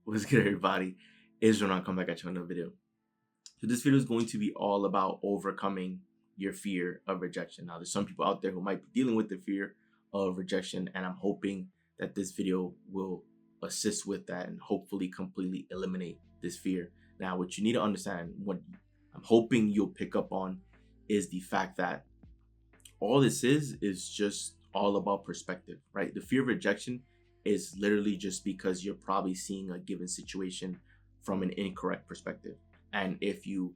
What's good, everybody? Israel, and I'll come back at you on another video. So this video is going to be all about overcoming your fear of rejection. Now, there's some people out there who might be dealing with the fear of rejection, and I'm hoping that this video will assist with that and hopefully completely eliminate this fear. Now, what you need to understand, what I'm hoping you'll pick up on, is the fact that all this is just all about perspective, right? The fear of rejection is literally just because you're probably seeing a given situation from an incorrect perspective. And if you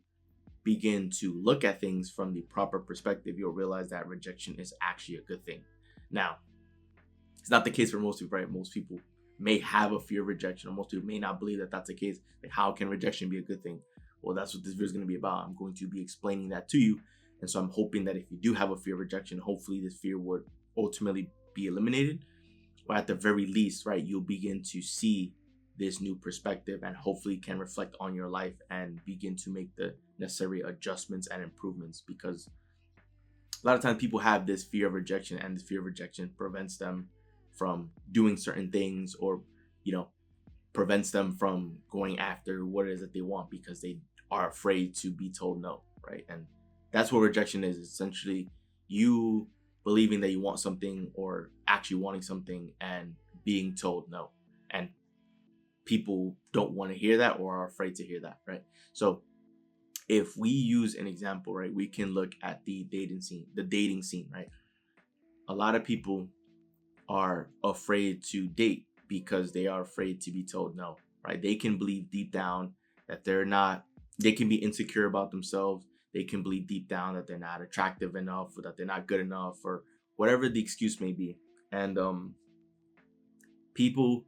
begin to look at things from the proper perspective, you'll realize that rejection is actually a good thing. Now, it's not the case for most people, right? Most people may have a fear of rejection, or most people may not believe that that's the case. Like, how can rejection be a good thing? Well, that's what this video is going to be about. I'm going to be explaining that to you. And so I'm hoping that if you do have a fear of rejection, hopefully this fear would ultimately be eliminated. Or at the very least, right, you'll begin to see this new perspective and hopefully can reflect on your life and begin to make the necessary adjustments and improvements. Because a lot of times people have this fear of rejection, and this fear of rejection prevents them from doing certain things, or, prevents them from going after what it is that they want because they are afraid to be told no, right? And that's what rejection is. Essentially you believing that you want something or actually wanting something and being told no. And people don't want to hear that or are afraid to hear that, right? So if we use an example, right, we can look at the dating scene, right? A lot of people are afraid to date because they are afraid to be told no, right? They can believe deep down that they can be insecure about themselves. They can believe deep down that they're not attractive enough, or that they're not good enough, or whatever the excuse may be. And people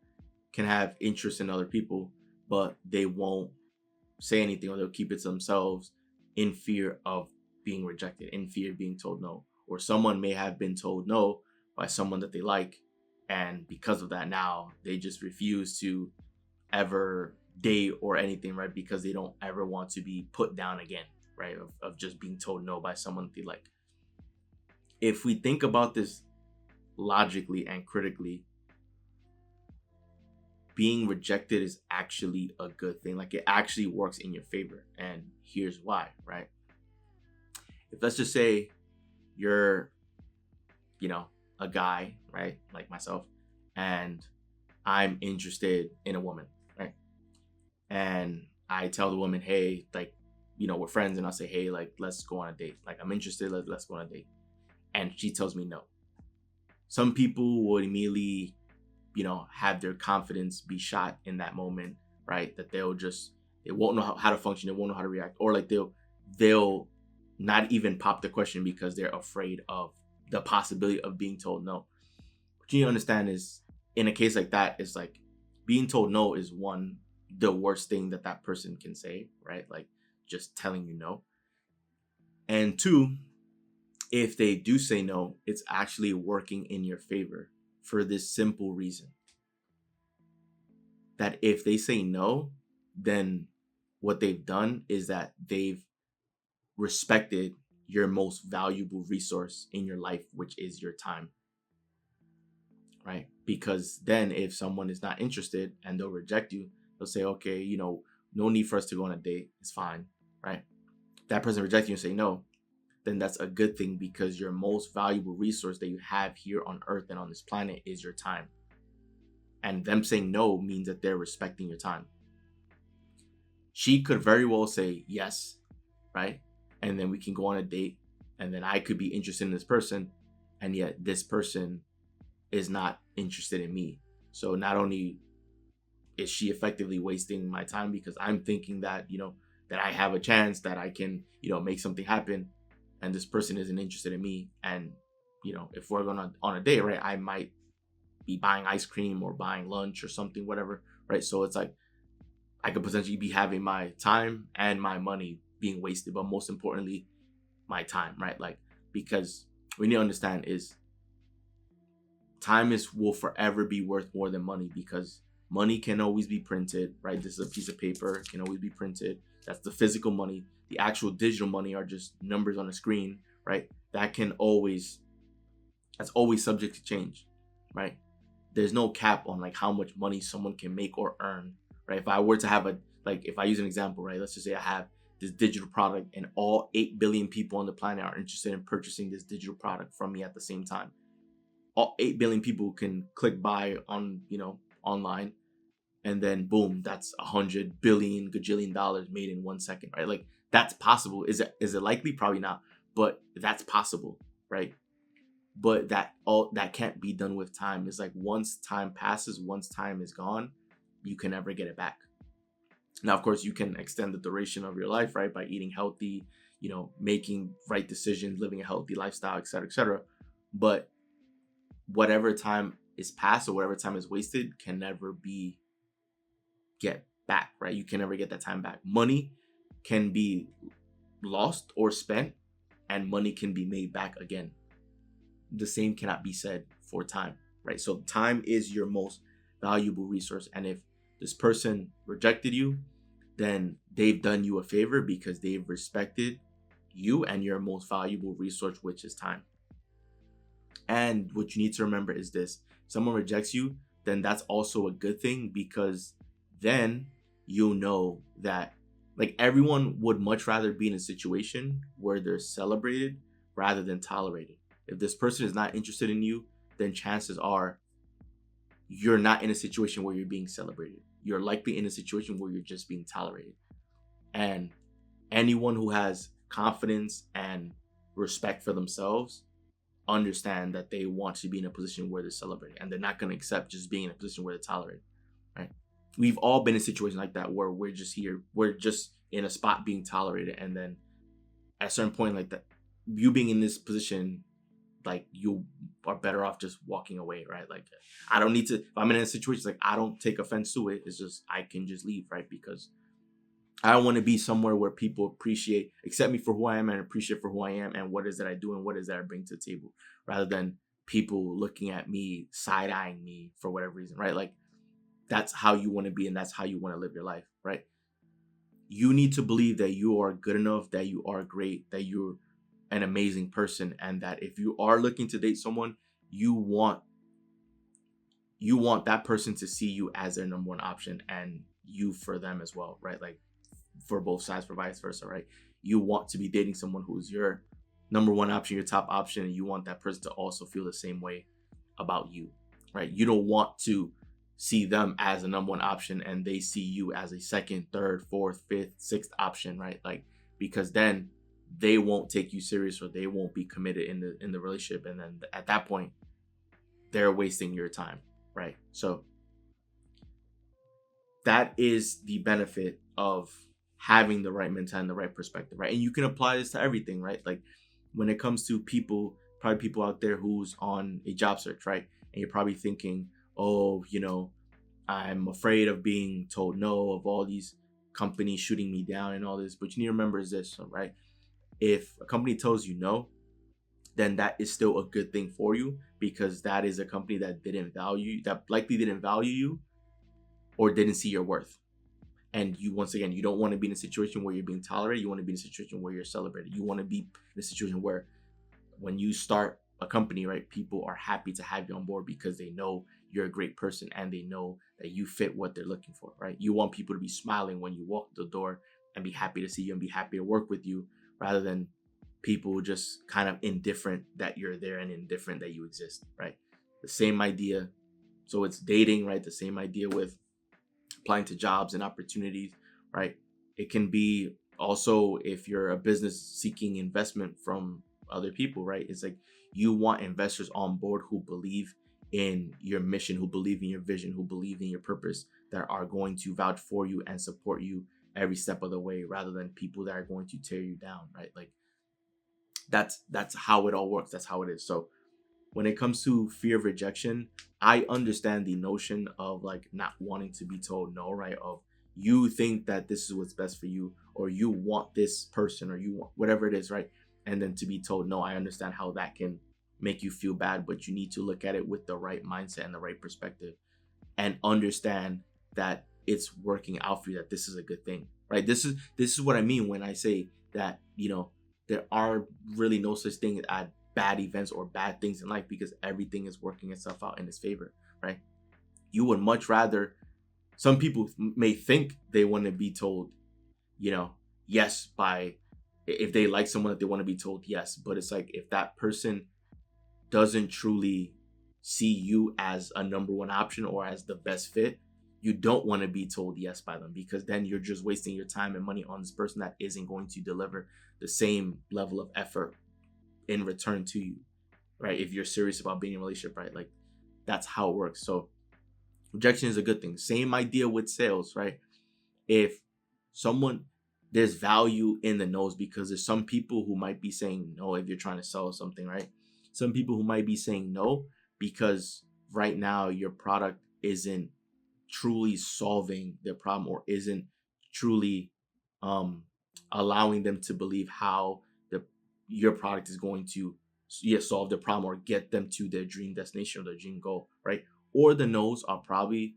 can have interest in other people, but they won't say anything, or they'll keep it to themselves in fear of being rejected, in fear of being told no. Or someone may have been told no by someone that they like, and because of that, now they just refuse to ever date or anything, right? Because they don't ever want to be put down again, right? Of just being told no by someone that they like. If we think about this logically and critically, being rejected is actually a good thing. Like, it actually works in your favor. And here's why, right? If, let's just say, you're, a guy, right? Like myself, and I'm interested in a woman, right? And I tell the woman, hey, like, we're friends, and I'll say, hey, like, let's go on a date. Like, I'm interested, let's go on a date. And she tells me no. Some people would immediately, have their confidence be shot in that moment, right? That they won't know how to function, they won't know how to react, or like they'll not even pop the question because they're afraid of the possibility of being told no. What you need to understand is, in a case like that, it's like being told no is the worst thing that person can say, right? Like, just telling you no. And two, if they do say no, it's actually working in your favor for this simple reason: that if they say no, then what they've done is that they've respected your most valuable resource in your life, which is your time, right? Because then if someone is not interested and they'll reject you, they'll say, okay, no need for us to go on a date, it's fine, right? That person rejects you and say no, then that's a good thing, because your most valuable resource that you have here on earth and on this planet is your time. And them saying no means that they're respecting your time. She could very well say yes, right? And then we can go on a date, and then I could be interested in this person, and yet this person is not interested in me. So not only is she effectively wasting my time because I'm thinking that, that I have a chance, that I can, make something happen, and this person isn't interested in me. And, if we're going on a date, right, I might be buying ice cream or buying lunch or something, whatever, right? So it's like I could potentially be having my time and my money being wasted, but most importantly, my time, right? Like, because we need to understand is time will forever be worth more than money, because money can always be printed, right? This is a piece of paper, it can always be printed. That's the physical money. The actual digital money are just numbers on a screen, right? That's always subject to change, right? There's no cap on like how much money someone can make or earn, right? If I were to have if I use an example, right? Let's just say I have this digital product and all 8 billion people on the planet are interested in purchasing this digital product from me at the same time. All 8 billion people can click buy on, online, and then boom, that's 100 billion gajillion dollars made in 1 second, right? Like, that's possible. Is it likely? Probably not, but that's possible, right? But that can't be done with time. It's like, once time passes, once time is gone, you can never get it back. Now, of course, you can extend the duration of your life, right, by eating healthy, making right decisions, living a healthy lifestyle, et cetera, et cetera. But whatever time is passed or whatever time is wasted can never be get back, right? You can never get that time back. Money can be lost or spent, and money can be made back again. The same cannot be said for time, right? So time is your most valuable resource. And if this person rejected you, then they've done you a favor because they've respected you and your most valuable resource, which is time. And what you need to remember is this: someone rejects you, then that's also a good thing, because then you'll know that, like, everyone would much rather be in a situation where they're celebrated rather than tolerated. If this person is not interested in you, then chances are you're not in a situation where you're being celebrated. You're likely in a situation where you're just being tolerated. And anyone who has confidence and respect for themselves understand that they want to be in a position where they're celebrated, and they're not going to accept just being in a position where they're tolerated, right? We've all been in situations like that where we're just in a spot being tolerated, and then at a certain point, like that, you being in this position, like, you are better off just walking away, right? Like, I don't need to, if I'm in a situation, like, I don't take offense to it. It's just, I can just leave, right? Because I don't want to be somewhere where people accept me for who I am and appreciate for who I am and what is that I do and what is that I bring to the table, rather than people looking at me, side-eyeing me for whatever reason, right? Like, that's how you want to be, and that's how you want to live your life, right? You need to believe that you are good enough, that you are great, that you're an amazing person, and that if you are looking to date someone, you want that person to see you as their number one option, and you for them as well, right? Like, for both sides, for vice versa, right? You want to be dating someone who's your number one option, your top option, and you want that person to also feel the same way about you, right? You don't want to see them as a number one option and they see you as a second, third, fourth, fifth, sixth option, right? Like, because then they won't take you serious, or they won't be committed in the relationship, and then at that point they're wasting your time, right? So that is the benefit of having the right mentality and the right perspective, right? And you can apply this to everything, right? Like, when it comes to people, probably people out there who's on a job search, right? And you're probably thinking, oh, I'm afraid of being told no, of all these companies shooting me down and all this. But you need to remember is this, right? If a company tells you no, then that is still a good thing for you, because that is a company that likely didn't value you or didn't see your worth. And once again, you don't want to be in a situation where you're being tolerated. You want to be in a situation where you're celebrated. You want to be in a situation where when you start a company, right, people are happy to have you on board because they know you're a great person and they know that you fit what they're looking for, right? You want people to be smiling when you walk the door and be happy to see you and be happy to work with you, rather than people just kind of indifferent that you're there and indifferent that you exist, right? The same idea. So it's dating, right? The same idea with applying to jobs and opportunities, right? It can be also if you're a business seeking investment from other people, right? It's like, you want investors on board who believe in your mission, who believe in your vision, who believe in your purpose, that are going to vouch for you and support you every step of the way, rather than people that are going to tear you down, right? Like, that's how it all works. That's how it is. So when it comes to fear of rejection, I understand the notion of, like, not wanting to be told no, right? Of, you think that this is what's best for you, or you want this person, or you want whatever it is, right? And then to be told no, I understand how that can make you feel bad, but you need to look at it with the right mindset and the right perspective, and understand that it's working out for you, that this is a good thing, right? This is what I mean when I say that, there are really no such thing as bad events or bad things in life, because everything is working itself out in its favor, right? You would much rather Some people may think they want to be told, yes, by if they like someone, that they want to be told yes. But it's like, if that person doesn't truly see you as a number one option or as the best fit, you don't want to be told yes by them, because then you're just wasting your time and money on this person that isn't going to deliver the same level of effort in return to you, right? If you're serious about being in a relationship, right? Like, that's how it works. So rejection is a good thing. Same idea with sales, right? If someone, there's value in the no's, because there's some people who might be saying no if you're trying to sell something, right? Some people who might be saying no because right now your product isn't truly solving their problem, or isn't truly um allowing them to believe how the your product is going to solve their problem or get them to their dream destination or their dream goal, right? Or the no's are probably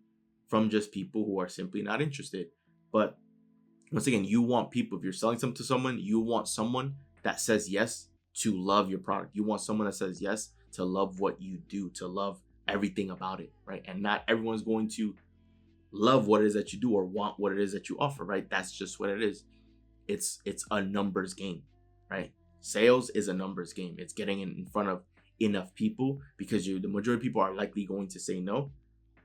from just people who are simply not interested. But once again, you want people, if you're selling something to someone, you want someone that says yes to love your product. You want someone that says yes to love what you do, to love everything about it, right? And not everyone's going to love what it is that you do or want what it is that you offer, right? That's just what it is. It's a numbers game, right? Sales is a numbers game. It's getting in front of enough people, because the majority of people are likely going to say no.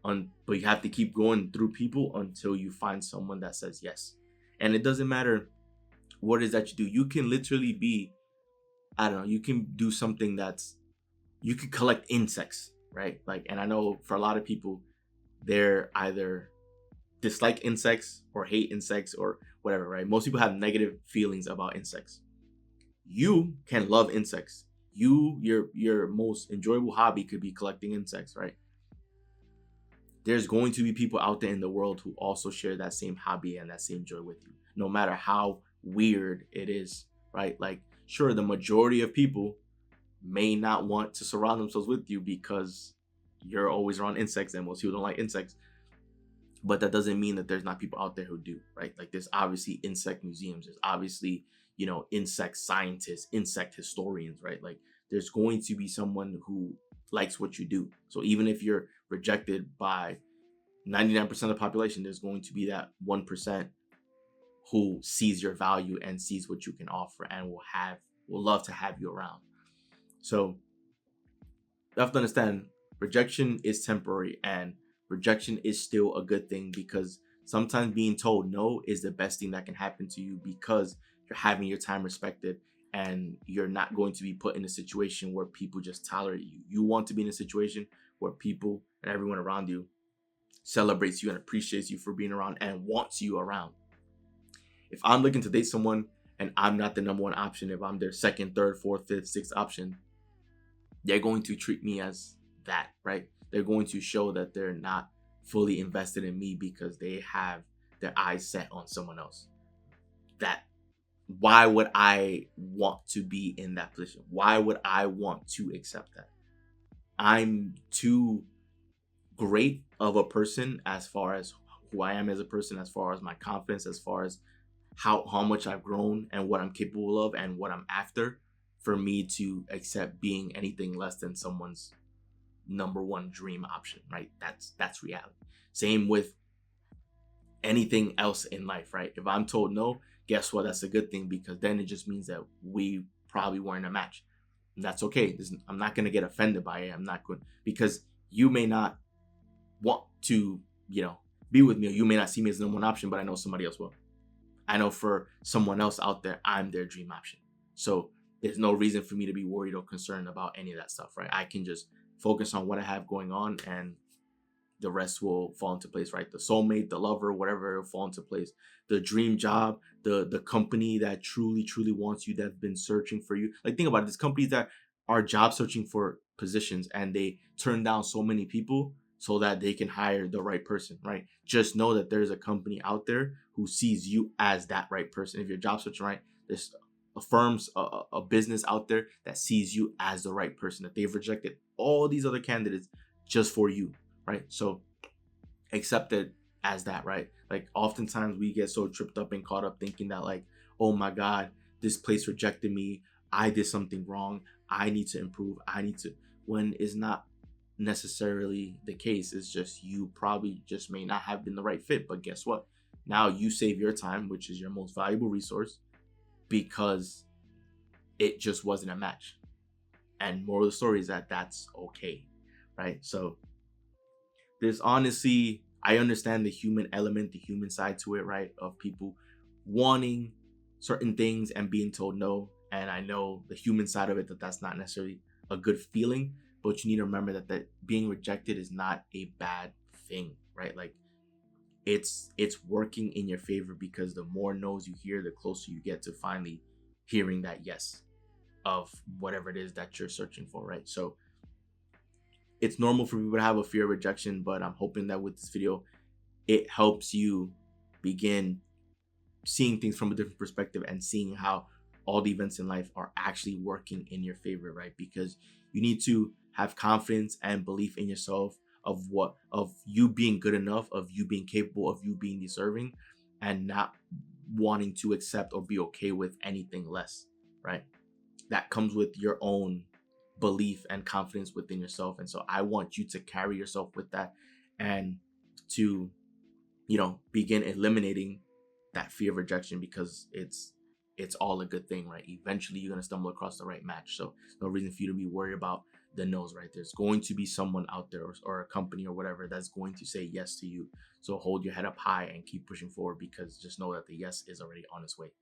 But you have to keep going through people until you find someone that says yes. And it doesn't matter what it is that you do. You can literally be, I don't know, you can do something you could collect insects, right? Like, and I know for a lot of people, they're either dislike insects or hate insects or whatever, right? Most people have negative feelings about insects. You can love insects. Your most enjoyable hobby could be collecting insects, right? There's going to be people out there in the world who also share that same hobby and that same joy with you, no matter how weird it is, right? Like, sure, the majority of people may not want to surround themselves with you because you're always around insects, and most people don't like insects. But that doesn't mean that there's not people out there who do, right? Like, there's obviously insect museums. There's obviously, insect scientists, insect historians, right? Like, there's going to be someone who likes what you do. So even if you're rejected by 99% of the population, there's going to be that 1% who sees your value and sees what you can offer and will love to have you around. So you have to understand, rejection is temporary, and rejection is still a good thing, because sometimes being told no is the best thing that can happen to you, because you're having your time respected and you're not going to be put in a situation where people just tolerate you. You want to be in a situation where people and everyone around you celebrates you and appreciates you for being around and wants you around. If I'm looking to date someone and I'm not the number one option, if I'm their second, third, fourth, fifth, sixth option, they're going to treat me as that, right? They're going to show that they're not fully invested in me because they have their eyes set on someone else. Why would I want to be in that position? Why would I want to accept that? I'm too great of a person as far as who I am as a person, as far as my confidence, as far as how much I've grown and what I'm capable of and what I'm after, for me to accept being anything less than someone's number one dream option, right? That's reality. Same with anything else in life, right? If I'm told no, guess what? That's a good thing, because then it just means that we probably weren't a match. And that's okay. I'm not going to get offended by it. I'm not going, because you may not want to, be with me, or you may not see me as the number one option, but I know somebody else will. I know for someone else out there, I'm their dream option. So there's no reason for me to be worried or concerned about any of that stuff, right? I can just focus on what I have going on, and the rest will fall into place, right? The soulmate, the lover, whatever, will fall into place. The dream job, the company that truly, truly wants you, that's been searching for you. Like, think about it. There's companies that are job searching for positions, and they turn down so many people so that they can hire the right person, right? Just know that there's a company out there who sees you as that right person. If you're job searching, right, there's a business out there that sees you as the right person, that they've rejected all these other candidates just for you, right? So accept it as that, right? Like, oftentimes we get so tripped up and caught up thinking that, like, oh my God, this place rejected me. I did something wrong. I need to improve. When it's not necessarily the case. It's just you probably just may not have been the right fit. But guess what? Now you save your time, which is your most valuable resource, because it just wasn't a match. And moral of the story is that that's okay, right? So there's honestly, I understand the human element, the human side to it, right? Of people wanting certain things and being told no. And I know the human side of it, that that's not necessarily a good feeling, but you need to remember that being rejected is not a bad thing, right? Like it's working in your favor, because the more no's you hear, the closer you get to finally hearing that yes of whatever it is that you're searching for, right? So it's normal for people to have a fear of rejection, but I'm hoping that with this video, it helps you begin seeing things from a different perspective and seeing how all the events in life are actually working in your favor, right? Because you need to have confidence and belief in yourself of you being good enough, of you being capable, of you being deserving, and not wanting to accept or be okay with anything less, right? That comes with your own belief and confidence within yourself. And so I want you to carry yourself with that, and to, begin eliminating that fear of rejection, because it's all a good thing, right? Eventually you're going to stumble across the right match. So no reason for you to be worried about the no's, right? There's going to be someone out there, or a company or whatever, that's going to say yes to you. So hold your head up high and keep pushing forward, because just know that the yes is already on its way.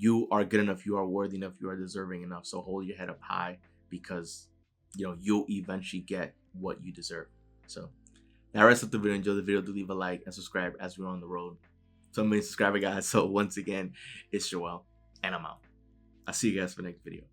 You are good enough, you are worthy enough, you are deserving enough. So hold your head up high, because you'll eventually get what you deserve. So that wraps up the video. Enjoy the video. Do leave a like and subscribe as we're on the road to 1 million subscriber, guys. So once again, it's Joel, and I'm out. I'll see you guys for the next video.